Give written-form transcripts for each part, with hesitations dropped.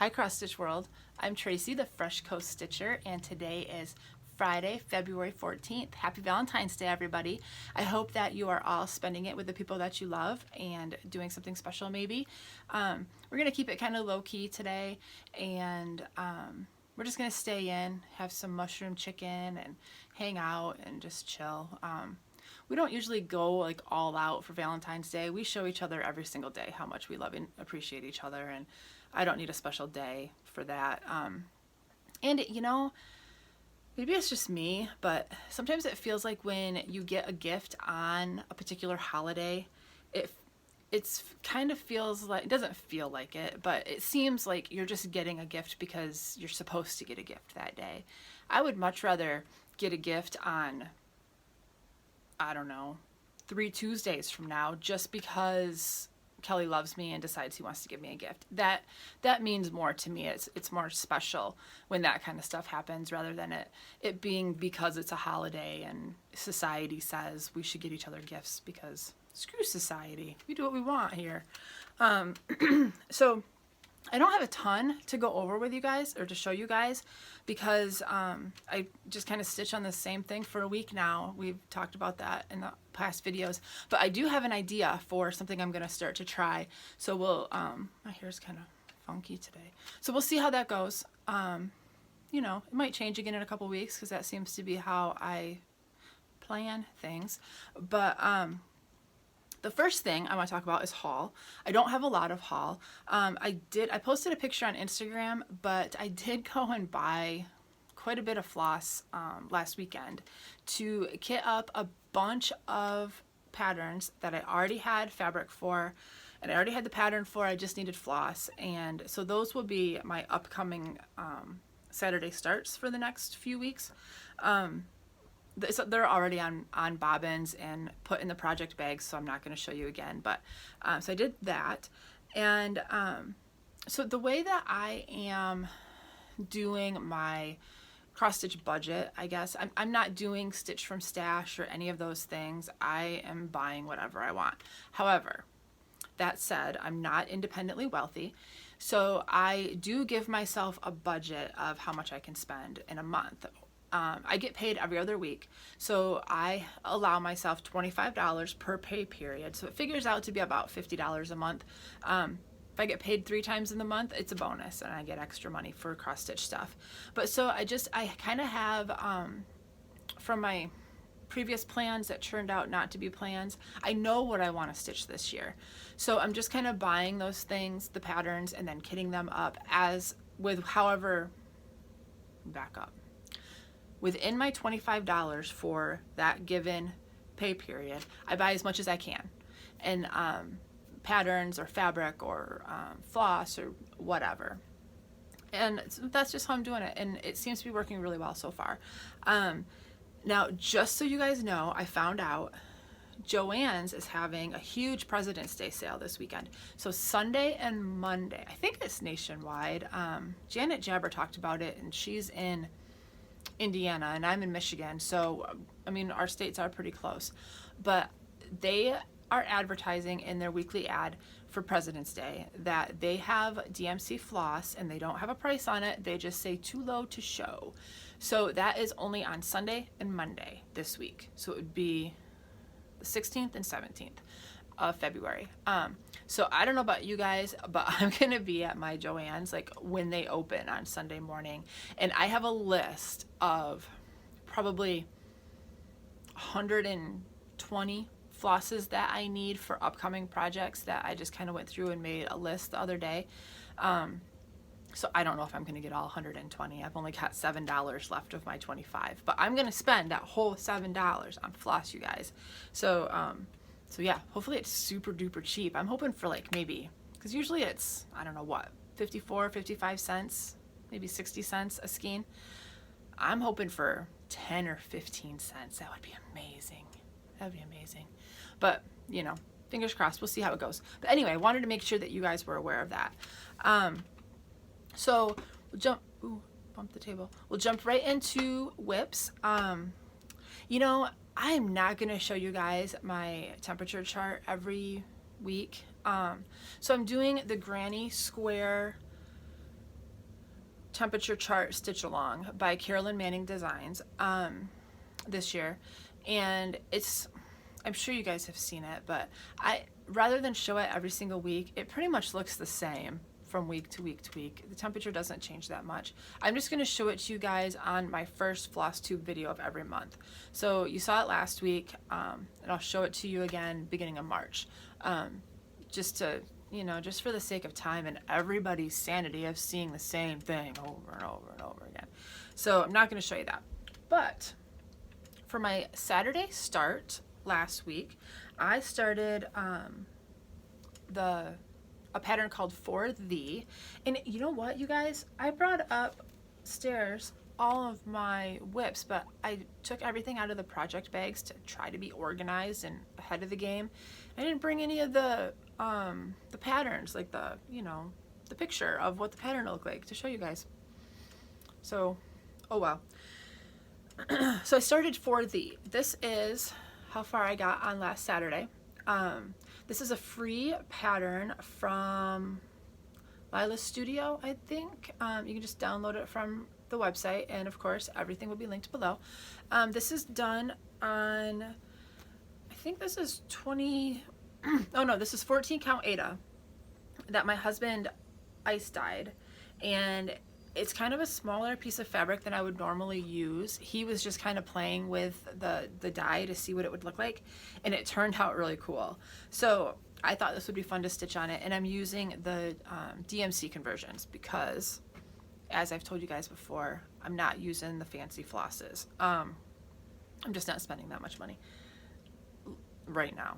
Hi Cross Stitch World, I'm Tracy, the Fresh Coast Stitcher, and today is Friday, February 14th. Happy Valentine's Day, everybody. I hope that you are all spending it with the people that you love and doing something special maybe. We're going to keep it kind of low-key today, and we're just going to stay in, have some mushroom chicken, and hang out and just chill. We don't usually go like all out for Valentine's Day. We show each other every single day how much we love and appreciate each other, and I don't need a special day for that. And you know, maybe it's just me, but sometimes it feels like when you get a gift on a particular holiday, it's kind of feels like, it doesn't feel like it, but it seems like you're just getting a gift because you're supposed to get a gift that day. I would much rather get a gift on, I don't know, 3 Tuesdays from now just because Kelly loves me and decides he wants to give me a gift. That means more to me. It's more special when that kind of stuff happens rather than it being because it's a holiday and society says we should get each other gifts, because screw society. We do what we want here. So I don't have a ton to go over with you guys or to show you guys because I just kind of stitch on the same thing for a week now. We've talked about that in the past videos, but I do have an idea for something I'm going to start to try. So we'll, my hair's kind of funky today. So we'll see how that goes. You know, it might change again in a couple weeks because that seems to be how I plan things. But the first thing I want to talk about is haul. I don't have a lot of haul. I posted a picture on Instagram, but I did go and buy quite a bit of floss last weekend to kit up a bunch of patterns that I already had fabric for, and I already had the pattern for. I just needed floss, and so those will be my upcoming Saturday starts for the next few weeks. So they're already on bobbins and put in the project bags, so I'm not going to show you again, but so I did that. And so the way that I am doing my cross stitch budget, I guess, I'm not doing stitch from stash or any of those things. I am buying whatever I want. However, that said, I'm not independently wealthy, so I do give myself a budget of how much I can spend in a month. I get paid every other week, so I allow myself $25 per pay period, so it figures out to be about $50 a month. If I get paid 3 times in the month, it's a bonus, and I get extra money for cross stitch stuff. But so I kind of have, from my previous plans that turned out not to be plans, I know what I want to stitch this year. So I'm just kind of buying those things, the patterns, and then kitting them up as with however, back up. Within my $25 for that given pay period, I buy as much as I can. And patterns or fabric or floss or whatever. And that's just how I'm doing it. And it seems to be working really well so far. Now, just so you guys know, I found out Joann's is having a huge President's Day sale this weekend. So Sunday and Monday, I think it's nationwide. Janet Jabber talked about it, and she's in Indiana and I'm in Michigan, so I mean our states are pretty close, but they are advertising in their weekly ad for President's Day that they have DMC floss and they don't have a price on it. They just say too low to show. So that is only on Sunday and Monday this week, so it would be the 16th and 17th of February. So I don't know about you guys, but I'm gonna be at my Joann's like when they open on Sunday morning, and I have a list of probably 120 flosses that I need for upcoming projects that I just kind of went through and made a list the other day. So I don't know if I'm gonna get all 120. I've only got $7 left of my 25, but I'm gonna spend that whole $7 on floss, you guys. So yeah, hopefully it's super duper cheap. I'm hoping for like maybe, because usually it's, I don't know what, 54, 55 cents, maybe 60 cents a skein. I'm hoping for 10 or 15 cents. That would be amazing. That would be amazing. But, you know, fingers crossed. We'll see how it goes. But anyway, I wanted to make sure that you guys were aware of that. So we'll jump, ooh, bump the table. We'll jump right into whips. You know, I'm not going to show you guys my temperature chart every week. So I'm doing the granny square temperature chart stitch along by Carolyn Designs this year, and I'm sure you guys have seen it, but rather than show it every single week, it pretty much looks the same from week to week to week. The temperature doesn't change that much. I'm just going to show it to you guys on my first Flosstube video of every month. So you saw it last week, and I'll show it to you again beginning of March, just to, just for the sake of time and everybody's sanity of seeing the same thing over and over and over again. So I'm not going to show you that. But for my Saturday start last week, I started a pattern called Fore Thee. And you know what, you guys? I brought upstairs all of my whips, but I took everything out of the project bags to try to be organized and ahead of the game. I didn't bring any of the patterns, like the picture of what the pattern looked like to show you guys. So, oh well. So I started Fore Thee. This is how far I got on last Saturday. This is a free pattern from Lila's studio, I think. You can just download it from the website, and of course everything will be linked below. This is done on, I think this is 20, oh no, this is 14 count Aida that my husband ice dyed, and it's kind of a smaller piece of fabric than I would normally use. He was just kind of playing with the dye to see what it would look like, and it turned out really cool. So I thought this would be fun to stitch on it, and I'm using the DMC conversions because, as I've told you guys before, I'm not using the fancy flosses. I'm just not spending that much money right now.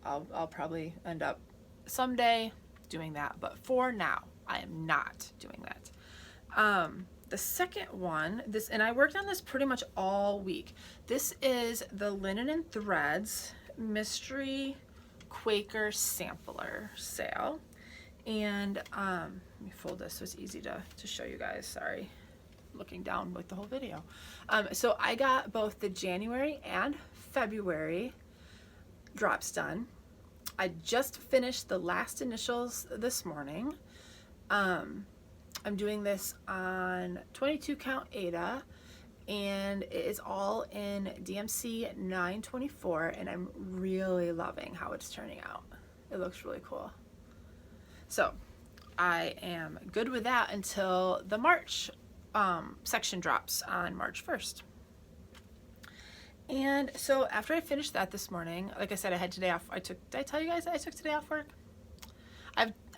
I'll probably end up someday doing that, but for now, I am not doing that. The second one, and I worked on this pretty much all week. This is the Linen and Threads Mystery Quaker Sampler Sale. And let me fold this so it's easy to show you guys. Sorry, looking down with the whole video. So I got both the January and February drops done. I just finished the last initials this morning. I'm doing this on 22 count Aida, and it is all in DMC 924, and I'm really loving how it's turning out. It looks really cool. So I am good with that until the March section drops on March 1st. And so after I finished that this morning, like I said, I had today off. did I tell you guys that I took today off work?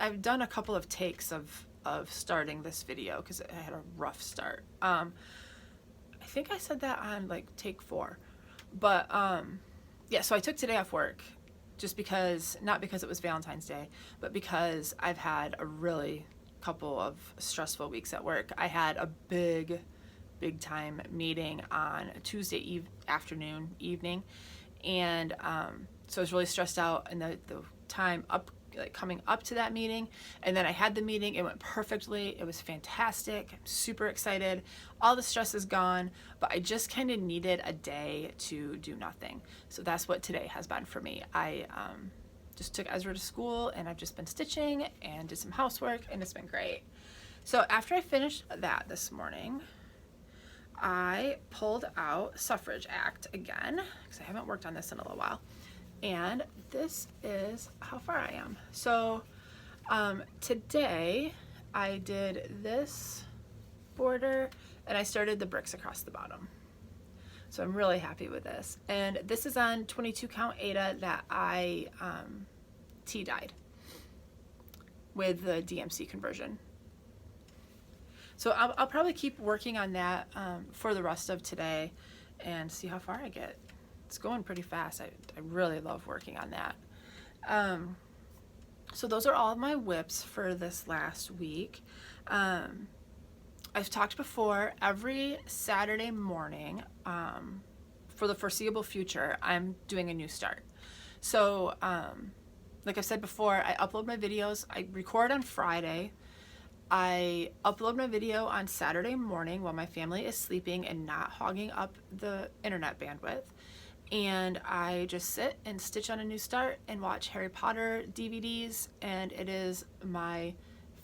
I've done a couple of takes of starting this video because I had a rough start. I think I said that on like take 4, but yeah, so I took today off work just because, not because it was Valentine's Day, but because I've had a really couple of stressful weeks at work. I had a big time meeting on Tuesday evening, and so I was really stressed out, and the time coming up to that meeting, and then I had the meeting. It went perfectly. It was fantastic. I'm super excited. All the stress is gone, but I just kind of needed a day to do nothing. So that's what today has been for me. I just took Ezra to school, and I've just been stitching and did some housework, and it's been great. So after I finished that this morning, I pulled out Suffrage Act again because I haven't worked on this in a little while. And this is how far I am. So today I did this border, and I started the bricks across the bottom. So I'm really happy with this. And this is on 22 count Aida that I tea dyed with the DMC conversion. So I'll probably keep working on that for the rest of today and see how far I get. It's going pretty fast. I really love working on that. So those are all of my whips for this last week. I've talked before, every Saturday morning for the foreseeable future, I'm doing a new start. So like I've said before, I upload my videos. I record on Friday. I upload my video on Saturday morning while my family is sleeping and not hogging up the internet bandwidth. And I just sit and stitch on a new start and watch Harry Potter DVDs, and it is my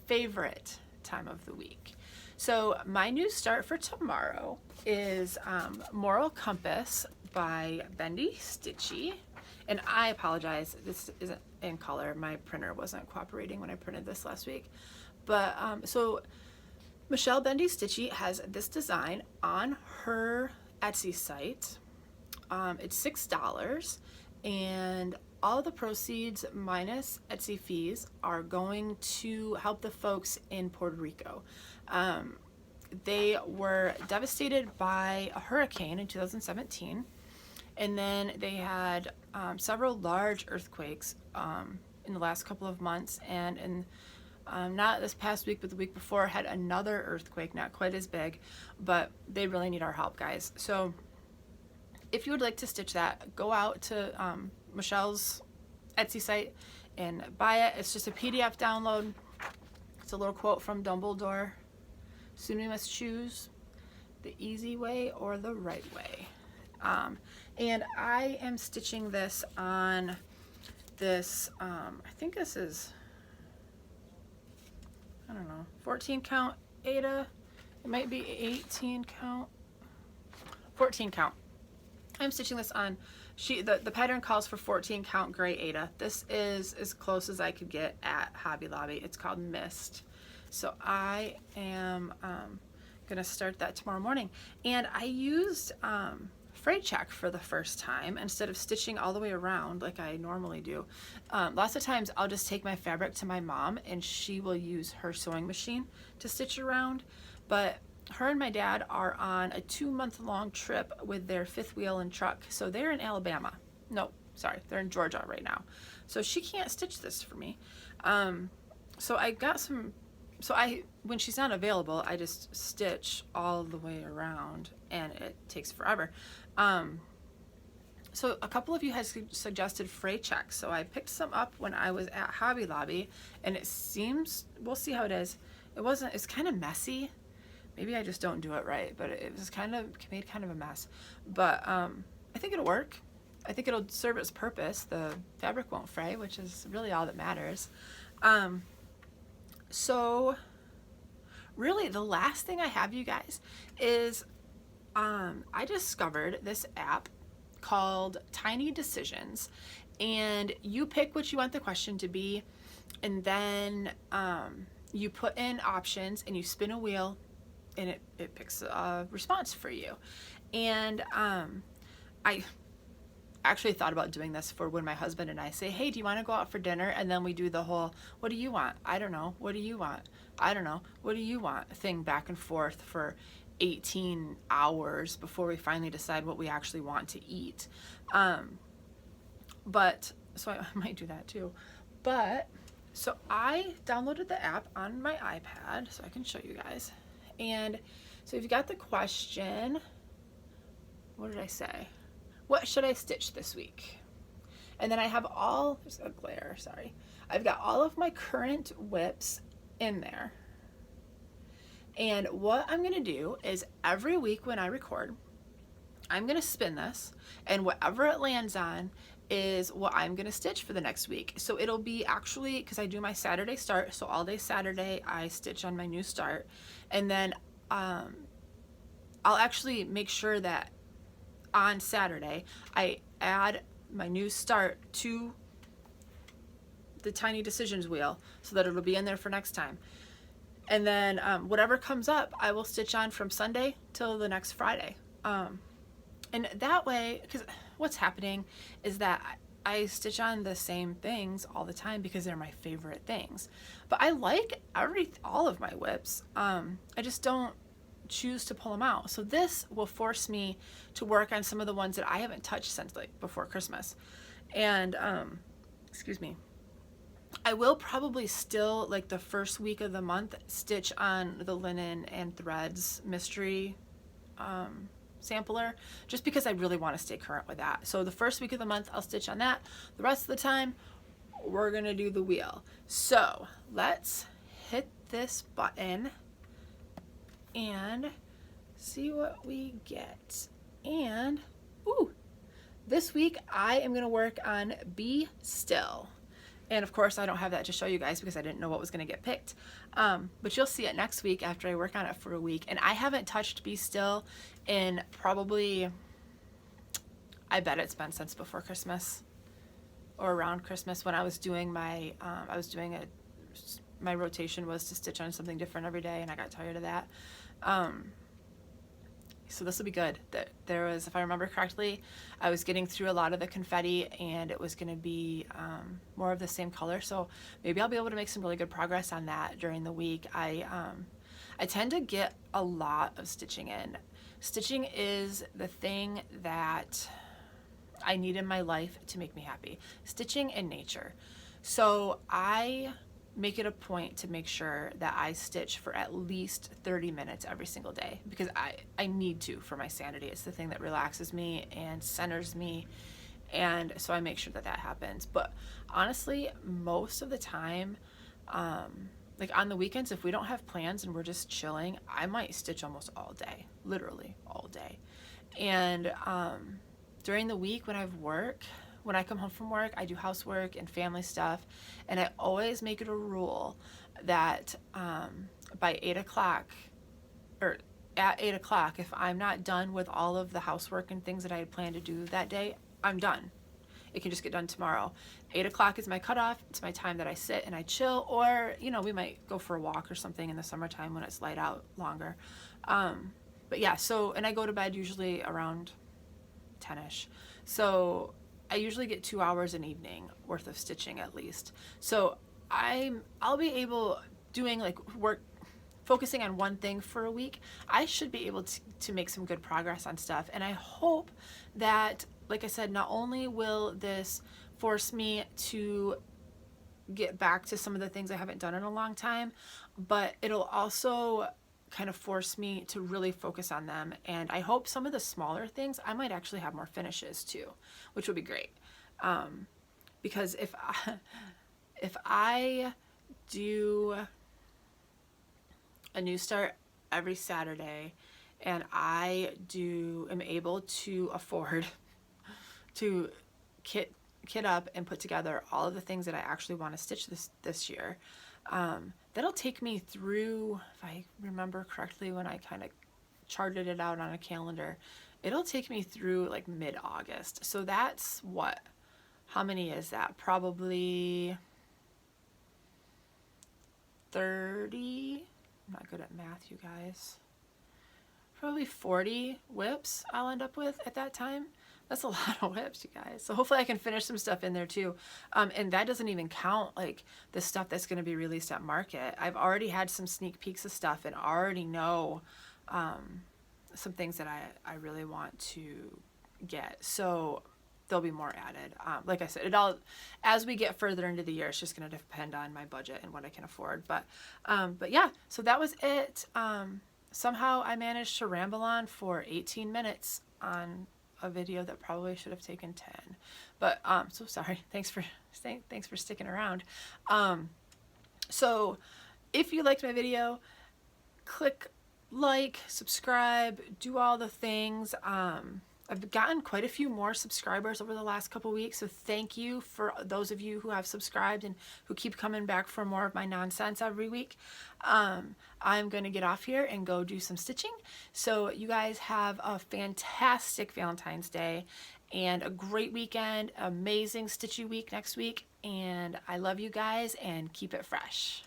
favorite time of the week. So my new start for tomorrow is Moral Compass by Bendy, Stitchy. And I apologize, this isn't in color. My printer wasn't cooperating when I printed this last week. But so Michelle Bendy Stitchy has this design on her Etsy site. It's $6, and all the proceeds minus Etsy fees are going to help the folks in Puerto Rico. They were devastated by a hurricane in 2017, and then they had several large earthquakes in the last couple of months, and in not this past week, but the week before, had another earthquake, not quite as big, but they really need our help, guys. So if you would like to stitch that, go out to Michelle's Etsy site and buy it. It's just a PDF download. It's a little quote from Dumbledore. Soon we must choose the easy way or the right way. And I am stitching this on this, I think this is, I don't know, 14 count Aida. It might be 18 count, 14 count. I'm stitching this on, the pattern calls for 14 count gray Aida. This is as close as I could get at Hobby Lobby. It's called Mist. So I am gonna start that tomorrow morning. And I used fray check for the first time instead of stitching all the way around like I normally do. Lots of times I'll just take my fabric to my mom and she will use her sewing machine to stitch around, but her and my dad are on a 2-month-long trip with their fifth wheel and truck. So they're in Alabama. No, sorry, they're in Georgia right now. So she can't stitch this for me. So I got some, when she's not available, I just stitch all the way around and it takes forever. So a couple of you had suggested fray checks. So I picked some up when I was at Hobby Lobby, and it seems, we'll see how it is. It's kind of messy. Maybe I just don't do it right, but it was made kind of a mess. But I think it'll work. I think it'll serve its purpose. The fabric won't fray, which is really all that matters. So really the last thing I have, you guys, is I discovered this app called Tiny Decisions, and you pick what you want the question to be, and then you put in options and you spin a wheel and it picks a response for you. And I actually thought about doing this for when my husband and I say, hey, do you want to go out for dinner? And then we do the whole, what do you want? I don't know. What do you want? I don't know. What do you want? Thing back and forth for 18 hours before we finally decide what we actually want to eat. But so I might do that too. But so I downloaded the app on my iPad so I can show you guys. And so if you got the question, what did I say? What should I stitch this week? And then I have there's a glare, sorry. I've got all of my current whips in there. And what I'm gonna do is every week when I record, I'm gonna spin this, and whatever it lands on is what I'm gonna stitch for the next week. So it'll be actually, because I do my Saturday start, so all day Saturday I stitch on my new start, and then I'll actually make sure that on Saturday I add my new start to the Tiny Decisions wheel so that it'll be in there for next time. And then whatever comes up, I will stitch on from Sunday till the next Friday. And that way, because what's happening is that I stitch on the same things all the time because they're my favorite things. But I like all of my whips. I just don't choose to pull them out. So this will force me to work on some of the ones that I haven't touched since like before Christmas. And excuse me. I will probably still, like the first week of the month, stitch on the linen and threads mystery sampler, just because I really want to stay current with that. So the first week of the month I'll stitch on that. The rest of the time we're gonna do the wheel. So let's hit this button and see what we get. And ooh, this week I am gonna work on Be Still. And of course I don't have that to show you guys because I didn't know what was going to get picked. But you'll see it next week after I work on it for a week. And I haven't touched Be Still in probably, I bet it's been since before Christmas or around Christmas, when I was doing my, my rotation was to stitch on something different every day, and I got tired of that. So this will be good. There was, if I remember correctly, I was getting through a lot of the confetti, and it was going to be more of the same color. So maybe I'll be able to make some really good progress on that during the week. I tend to get a lot of stitching in. Stitching is the thing that I need in my life to make me happy. Stitching and nature. So I make it a point to make sure that I stitch for at least 30 minutes every single day, because I need to for my sanity. It's the thing that relaxes me and centers me, and so I make sure that that happens. But honestly, most of the time, like on the weekends, if we don't have plans and we're just chilling, I might stitch almost all day, literally all day. And during the week when when I come home from work, I do housework and family stuff, and I always make it a rule that by 8 o'clock, or at 8 o'clock, if I'm not done with all of the housework and things that I had planned to do that day, I'm done. It can just get done tomorrow. 8 o'clock is my cutoff. It's my time that I sit and I chill, or, you know, we might go for a walk or something in the summertime when it's light out longer. But yeah, so, and I go to bed usually around 10ish. So I usually get 2 hours an evening worth of stitching at least. So I'll be able, doing like work, focusing on one thing for a week, I should be able to make some good progress on stuff. And I hope that, like I said, not only will this force me to get back to some of the things I haven't done in a long time, but it'll also kind of force me to really focus on them. And I hope some of the smaller things, I might actually have more finishes too, which would be great. Because if I do a new start every Saturday, and I am able to afford to kit up and put together all of the things that I actually want to stitch this year, that'll take me through, if I remember correctly when I kind of charted it out on a calendar, it'll take me through like mid-August. So that's what, how many is that? Probably 30, I'm not good at math, you guys. Probably 40 whips I'll end up with at that time. That's a lot of whips, you guys. So hopefully I can finish some stuff in there too. And that doesn't even count like the stuff that's going to be released at market. I've already had some sneak peeks of stuff and already know some things that I really want to get. So there'll be more added. Like I said, it all, as we get further into the year, it's just going to depend on my budget and what I can afford. But yeah, so that was it. Somehow I managed to ramble on for 18 minutes on a video that probably should have taken 10, but so sorry. Thanks for sticking around. So if you liked my video, click like, subscribe, do all the things. I've gotten quite a few more subscribers over the last couple weeks, so thank you for those of you who have subscribed and who keep coming back for more of my nonsense every week. I'm going to get off here and go do some stitching. So you guys have a fantastic Valentine's Day and a great weekend, amazing stitchy week next week, and I love you guys, and keep it fresh.